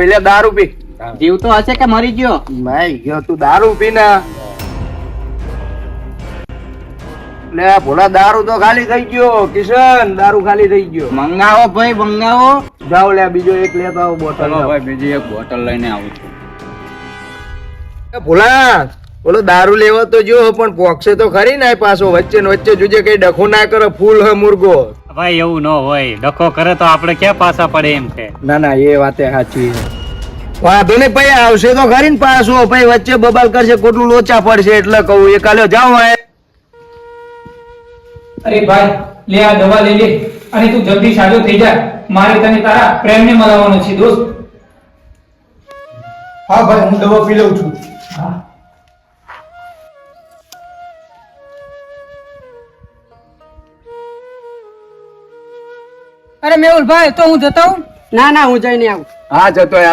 પેલે દારૂ પી. જીવતો હશે કે મરી ગયો? ભાઈ ગયો તું દારૂ પી ને. લે ભોળા દારૂ તો ખાલી થઈ ગયો. કિશન દારૂ ખાલી થઈ ગયો. મંગાવો ભાઈ મંગાવો. જાઓ લે બીજો એક લેતો આવો બોટલ. ભાઈ બીજી એક બોટલ લઈને આવું છું. ભોળા બોલો દારૂ લેવા તો જો પણ પોક્ષે તો ખરી ને પાછો વચ્ચે ને વચ્ચે જોજે કઈ ડખો ના કરે. ફૂલ હે મુર્ગો. ભાઈ એવું ન હોય, ડખો કરે તો આપણે ક્યાં પાછા પડે એમ છે. ના ના એ વાતે સાચી છે. વાંધો નહીં ભાઈ આવશે તો ખરી ને પાછો. ભાઈ વચ્ચે બબાલ કરશે ખોટું લોચા પડશે એટલે કહું. એ કાલે જાઓ. અરે ભાઈ લે આ દવા લઈ લે અને તું જલ્દી સાજો થઈ જા. મારે તને તારા પ્રેમને મળવાનો છે દોસ્ત. હા ભાઈ હું દવા પી લઉં છું. હા અરે મેહુલ ભાઈ તો હું જતો હું. ના ના હું જઈને આવું. હા જતો યાર.